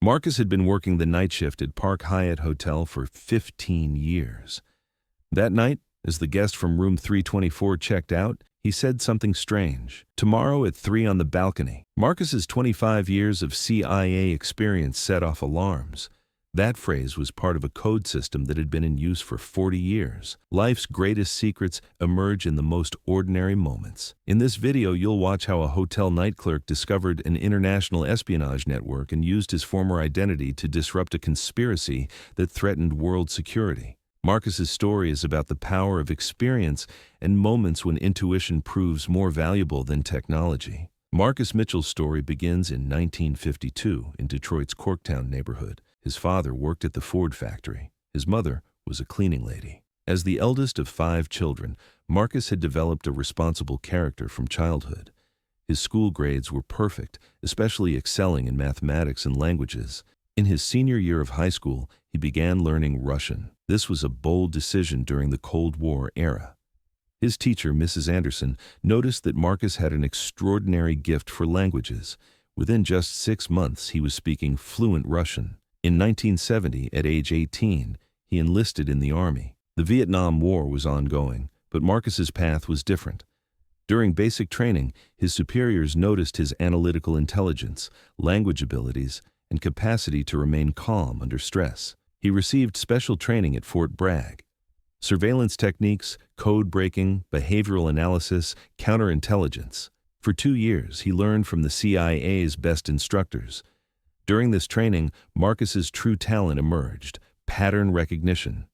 Marcus had been working the night shift at Park Hyatt Hotel for 15 years. That night, as the guest from room 324 checked out, he said something strange. "Tomorrow at 3 on the balcony." Marcus's 25 years of CIA experience set off alarms. That phrase was part of a code system that had been in use for 40 years. Life's greatest secrets emerge in the most ordinary moments. In this video, you'll watch how a hotel night clerk discovered an international espionage network and used his former identity to disrupt a conspiracy that threatened world security. Marcus's story is about the power of experience and moments when intuition proves more valuable than technology. Marcus Mitchell's story begins in 1952 in Detroit's Corktown neighborhood. His father worked at the Ford factory. His mother was a cleaning lady. As the eldest of 5 children, Marcus had developed a responsible character from childhood. His school grades were perfect, especially excelling in mathematics and languages. In his senior year of high school, he began learning Russian. This was a bold decision during the Cold War era. His teacher, Mrs. Anderson, noticed that Marcus had an extraordinary gift for languages. Within just 6 months, he was speaking fluent Russian. In 1970, at age 18, he enlisted in the Army. The Vietnam War was ongoing, but Marcus's path was different. During basic training, his superiors noticed his analytical intelligence, language abilities, and capacity to remain calm under stress. He received special training at Fort Bragg. Surveillance techniques, code breaking, behavioral analysis, counterintelligence. For 2 years, he learned from the CIA's best instructors. During this training, Marcus's true talent emerged: pattern recognition.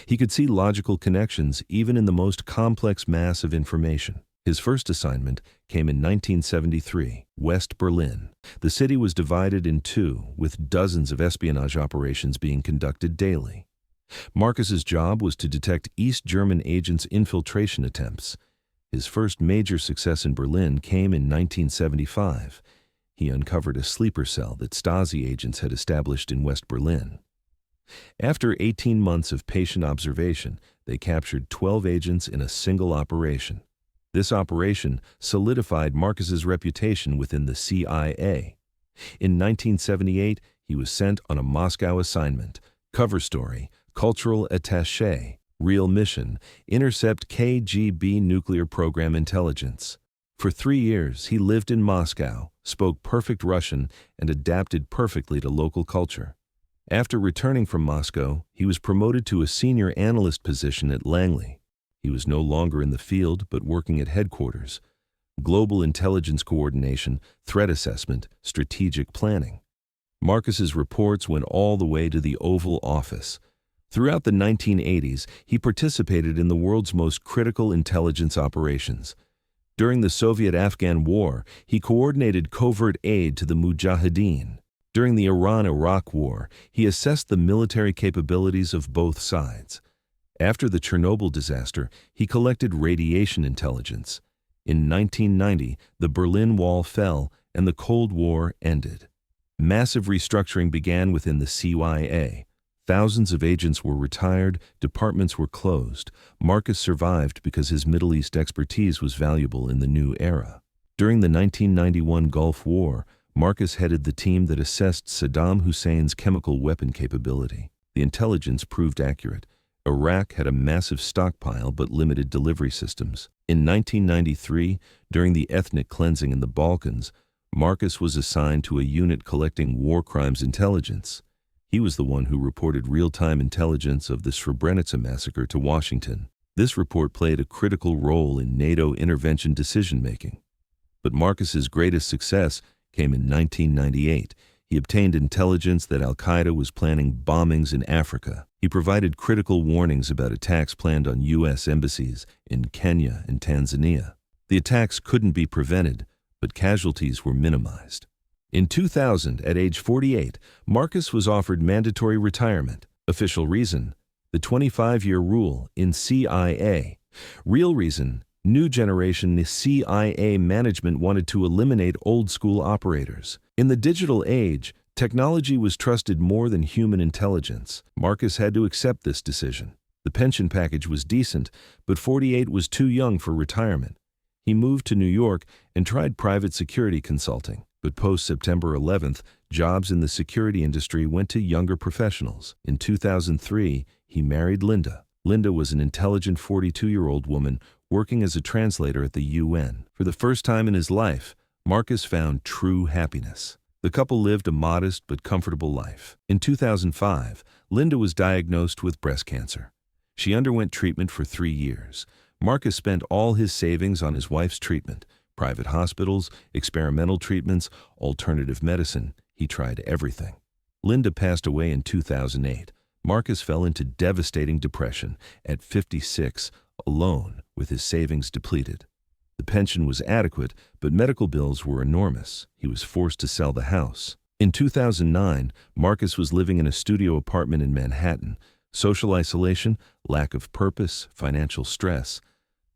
He could see logical connections even in the most complex mass of information. His first assignment came in 1973, West Berlin. The city was divided in two, with dozens of espionage operations being conducted daily. Marcus's job was to detect East German agents' infiltration attempts. His first major success in Berlin came in 1975. He uncovered a sleeper cell that Stasi agents had established in West Berlin. After 18 months of patient observation, they captured 12 agents in a single operation. This operation solidified Marcus's reputation within the CIA. In 1978, he was sent on a Moscow assignment. Cover story: cultural attaché. Real mission: intercept KGB nuclear program intelligence. For 3 years, he lived in Moscow, spoke perfect Russian, and adapted perfectly to local culture. After returning from Moscow, he was promoted to a senior analyst position at Langley. He was no longer in the field, but working at headquarters. Global intelligence coordination, threat assessment, strategic planning. Marcus's reports went all the way to the Oval Office. Throughout the 1980s, he participated in the world's most critical intelligence operations. During the Soviet-Afghan War, he coordinated covert aid to the Mujahideen. During the Iran-Iraq War, he assessed the military capabilities of both sides. After the Chernobyl disaster, he collected radiation intelligence. In 1990, the Berlin Wall fell and the Cold War ended. Massive restructuring began within the CIA. Thousands of agents were retired, departments were closed. Marcus survived because his Middle East expertise was valuable in the new era. During the 1991 Gulf War, Marcus headed the team that assessed Saddam Hussein's chemical weapon capability. The intelligence proved accurate. Iraq had a massive stockpile but limited delivery systems. In 1993, during the ethnic cleansing in the Balkans, Marcus was assigned to a unit collecting war crimes intelligence. He was the one who reported real-time intelligence of the Srebrenica massacre to Washington. This report played a critical role in NATO intervention decision-making. But Marcus's greatest success came in 1998. He obtained intelligence that al-Qaeda was planning bombings in Africa. He provided critical warnings about attacks planned on U.S. embassies in Kenya and Tanzania. The attacks couldn't be prevented, but casualties were minimized. In 2000, at age 48, Marcus was offered mandatory retirement. Official reason: the 25-year rule in CIA. Real reason: new generation CIA management wanted to eliminate old-school operators. In the digital age, technology was trusted more than human intelligence. Marcus had to accept this decision. The pension package was decent, but 48 was too young for retirement. He moved to New York and tried private security consulting. But post-September 11th, jobs in the security industry went to younger professionals. In 2003, he married Linda. Linda was an intelligent 42-year-old woman working as a translator at the UN. For the first time in his life, Marcus found true happiness. The couple lived a modest but comfortable life. In 2005, Linda was diagnosed with breast cancer. She underwent treatment for 3 years. Marcus spent all his savings on his wife's treatment. Private hospitals, experimental treatments, alternative medicine. He tried everything. Linda passed away in 2008. Marcus fell into devastating depression at 56, alone, with his savings depleted. The pension was adequate, but medical bills were enormous. He was forced to sell the house. In 2009, Marcus was living in a studio apartment in Manhattan. Social isolation, lack of purpose, financial stress.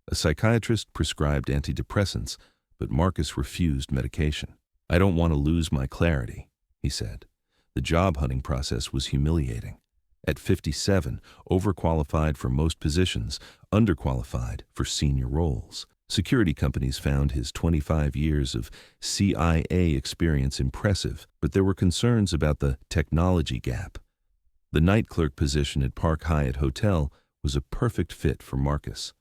A psychiatrist prescribed antidepressants, but Marcus refused medication. "I don't want to lose my clarity," he said. The job hunting process was humiliating. At 57, overqualified for most positions, underqualified for senior roles. Security companies found his 25 years of CIA experience impressive, but there were concerns about the technology gap. The night clerk position at Park Hyatt Hotel was a perfect fit for Marcus.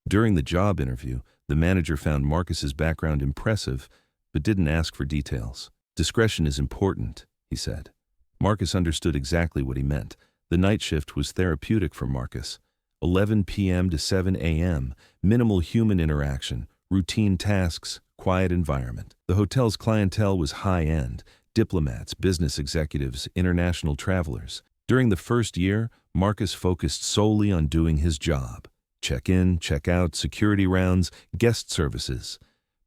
During the job interview, the manager found Marcus's background impressive, but didn't ask for details. "Discretion is important," he said. Marcus understood exactly what he meant. The night shift was therapeutic for Marcus. 11 p.m. to 7 a.m., minimal human interaction, routine tasks, quiet environment. The hotel's clientele was high-end, diplomats, business executives, international travelers. During the first year, Marcus focused solely on doing his job. Check-in, check-out, security rounds, guest services.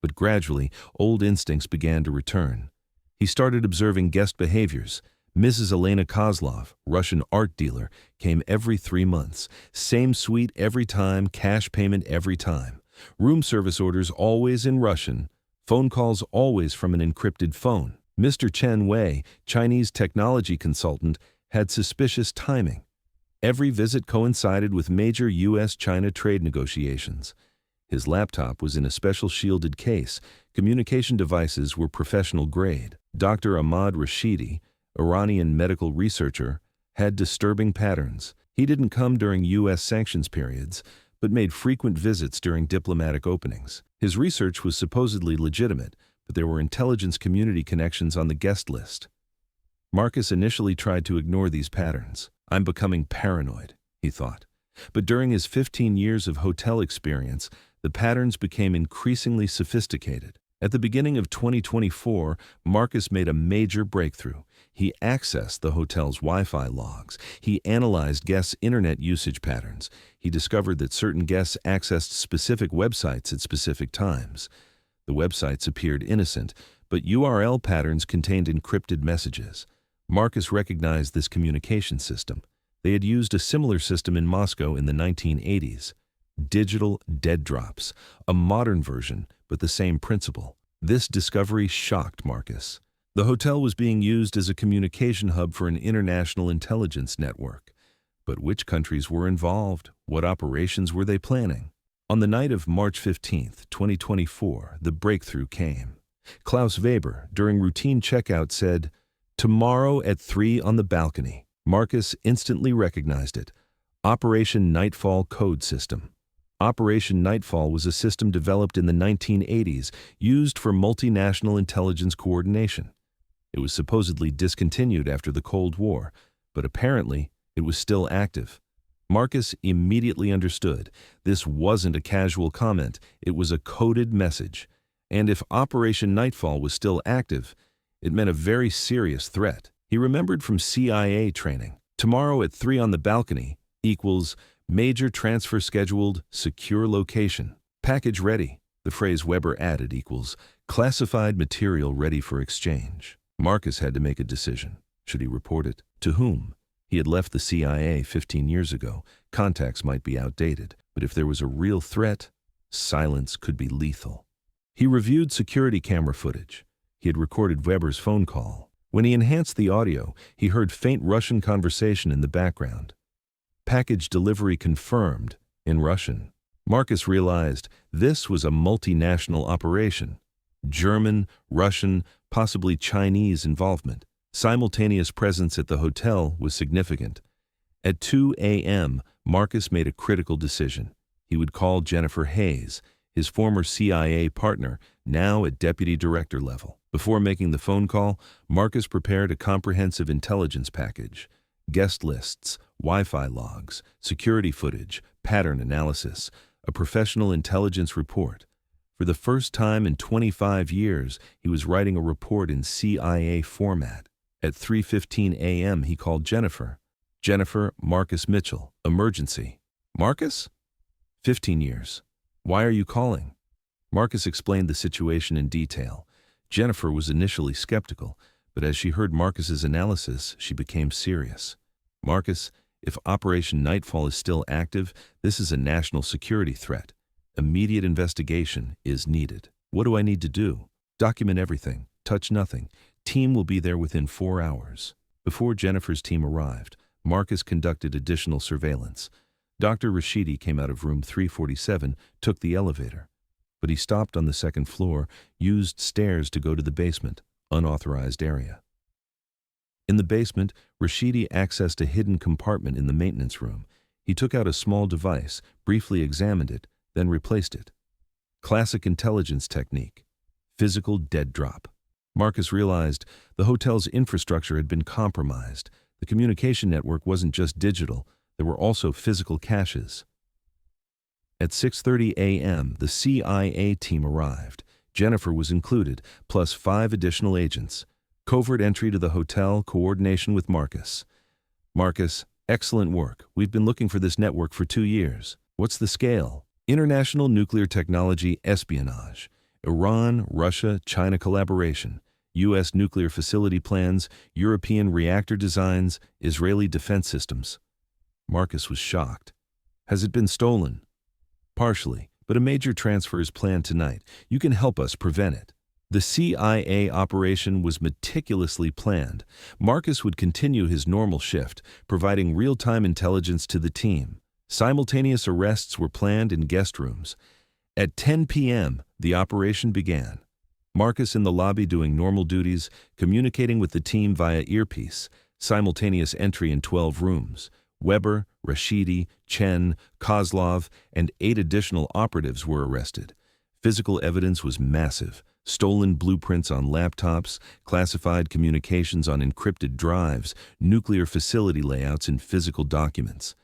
But gradually, old instincts began to return. He started observing guest behaviors. Mrs. Elena Kozlov, Russian art dealer, came every 3 months. Same suite every time, cash payment every time. Room service orders always in Russian. Phone calls always from an encrypted phone. Mr. Chen Wei, Chinese technology consultant, had suspicious timing. Every visit coincided with major U.S.-China trade negotiations. His laptop was in a special shielded case. Communication devices were professional grade. Dr. Ahmad Rashidi, Iranian medical researcher, had disturbing patterns. He didn't come during U.S. sanctions periods, but made frequent visits during diplomatic openings. His research was supposedly legitimate, but there were intelligence community connections on the guest list. Marcus initially tried to ignore these patterns. "I'm becoming paranoid," he thought. But during his 15 years of hotel experience, the patterns became increasingly sophisticated. At the beginning of 2024, Marcus made a major breakthrough. He accessed the hotel's Wi-Fi logs. He analyzed guests' internet usage patterns. He discovered that certain guests accessed specific websites at specific times. The websites appeared innocent, but URL patterns contained encrypted messages. Marcus recognized this communication system. They had used a similar system in Moscow in the 1980s. Digital dead drops, a modern version, but the same principle. This discovery shocked Marcus. The hotel was being used as a communication hub for an international intelligence network. But which countries were involved? What operations were they planning? On the night of March 15, 2024, the breakthrough came. Klaus Weber, during routine checkout, said, "Tomorrow at 3 on the balcony." Marcus instantly recognized it. Operation Nightfall Code System. Operation Nightfall was a system developed in the 1980s used for multinational intelligence coordination. It was supposedly discontinued after the Cold War, but apparently it was still active. Marcus immediately understood. This wasn't a casual comment, it was a coded message. And if Operation Nightfall was still active, it meant a very serious threat. He remembered from CIA training. Tomorrow at 3 on the balcony equals major transfer scheduled, secure location. Package ready. The phrase Weber added equals classified material ready for exchange. Marcus had to make a decision. Should he report it? To whom? He had left the CIA 15 years ago. Contacts might be outdated, but if there was a real threat, silence could be lethal. He reviewed security camera footage. He had recorded Weber's phone call. When he enhanced the audio, he heard faint Russian conversation in the background. Package delivery confirmed in Russian. Marcus realized this was a multinational operation. German, Russian, possibly Chinese involvement. Simultaneous presence at the hotel was significant. At 2 a.m., Marcus made a critical decision. He would call Jennifer Hayes, his former CIA partner, now at deputy director level. Before making the phone call, Marcus prepared a comprehensive intelligence package: guest lists, Wi-Fi logs, security footage, pattern analysis, a professional intelligence report. For the first time in 25 years, he was writing a report in CIA format. At 3:15 a.m., he called Jennifer. Jennifer, Marcus Mitchell. Emergency. Marcus? 15 years. Why are you calling? Marcus explained the situation in detail. Jennifer was initially skeptical, but as she heard Marcus's analysis, she became serious. Marcus, if Operation Nightfall is still active, this is a national security threat. Immediate investigation is needed. What do I need to do? Document everything. Touch nothing. Team will be there within 4 hours. Before Jennifer's team arrived, Marcus conducted additional surveillance. Dr. Rashidi came out of room 347, took the elevator. But he stopped on the second floor, used stairs to go to the basement, unauthorized area. In the basement, Rashidi accessed a hidden compartment in the maintenance room. He took out a small device, briefly examined it, then replaced it. Classic intelligence technique. Physical dead drop. Marcus realized the hotel's infrastructure had been compromised. The communication network wasn't just digital, there were also physical caches. At 6:30 a.m., the CIA team arrived. Jennifer was included, plus 5 additional agents. Covert entry to the hotel, coordination with Marcus. Marcus, excellent work. We've been looking for this network for 2 years. What's the scale? International nuclear technology espionage. Iran, Russia, China collaboration. U.S. nuclear facility plans, European reactor designs, Israeli defense systems. Marcus was shocked. Has it been stolen? Partially, but a major transfer is planned tonight. You can help us prevent it. The CIA operation was meticulously planned. Marcus would continue his normal shift, providing real-time intelligence to the team. Simultaneous arrests were planned in guest rooms. At 10 p.m., the operation began. Marcus in the lobby doing normal duties, communicating with the team via earpiece. Simultaneous entry in 12 rooms. Weber, Rashidi, Chen, Kozlov, and 8 additional operatives were arrested. Physical evidence was massive. Stolen blueprints on laptops, classified communications on encrypted drives, nuclear facility layouts in physical documents.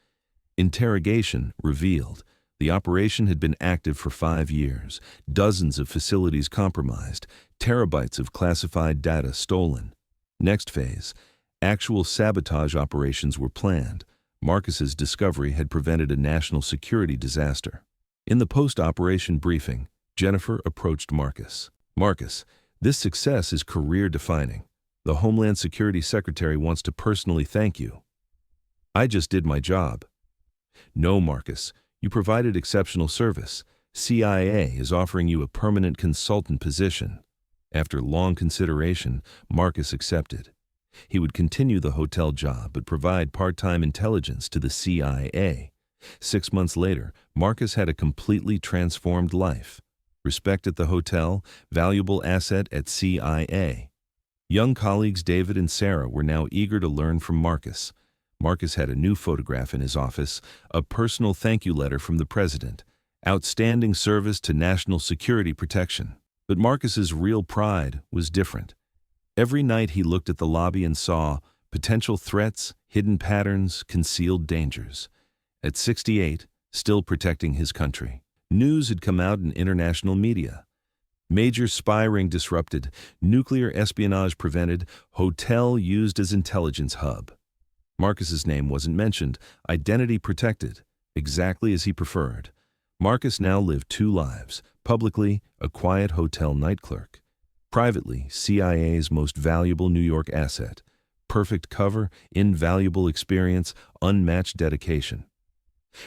Interrogation revealed the operation had been active for 5 years, dozens of facilities compromised, terabytes of classified data stolen. Next phase, actual sabotage operations were planned. Marcus's discovery had prevented a national security disaster. In the post-operation briefing, Jennifer approached Marcus. Marcus, this success is career-defining. The Homeland Security Secretary wants to personally thank you. I just did my job. No, Marcus, you provided exceptional service. CIA is offering you a permanent consultant position. After long consideration, Marcus accepted. He would continue the hotel job but provide part-time intelligence to the CIA. 6 months later, Marcus had a completely transformed life. Respect at the hotel, valuable asset at CIA. Young colleagues David and Sarah were now eager to learn from Marcus. Marcus had a new photograph in his office, a personal thank you letter from the president. Outstanding service to national security protection. But Marcus's real pride was different. Every night he looked at the lobby and saw potential threats, hidden patterns, concealed dangers. At 68, still protecting his country. News had come out in international media. Major spy ring disrupted, nuclear espionage prevented, hotel used as intelligence hub. Marcus's name wasn't mentioned, identity protected, exactly as he preferred. Marcus now lived 2 lives, publicly, a quiet hotel night clerk. Privately, CIA's most valuable New York asset. Perfect cover, invaluable experience, unmatched dedication.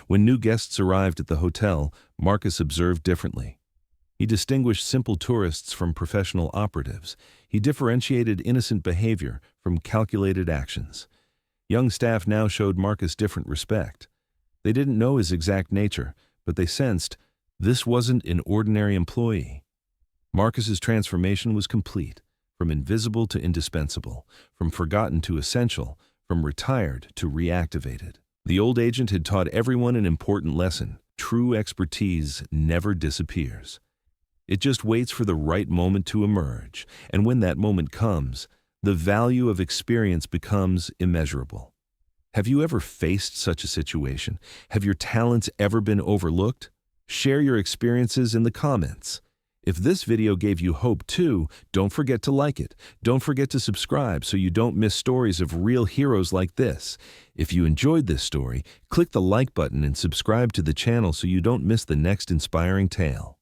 When new guests arrived at the hotel, Marcus observed differently. He distinguished simple tourists from professional operatives. He differentiated innocent behavior from calculated actions. Young staff now showed Marcus different respect. They didn't know his exact nature, but they sensed this wasn't an ordinary employee. Marcus's transformation was complete. from invisible to indispensable, from forgotten to essential, from retired to reactivated. The old agent had taught everyone an important lesson. True expertise never disappears. It just waits for the right moment to emerge, and when that moment comes, the value of experience becomes immeasurable. Have you ever faced such a situation? Have your talents ever been overlooked? Share your experiences in the comments. If this video gave you hope too, don't forget to like it. Don't forget to subscribe so you don't miss stories of real heroes like this. If you enjoyed this story, click the like button and subscribe to the channel so you don't miss the next inspiring tale.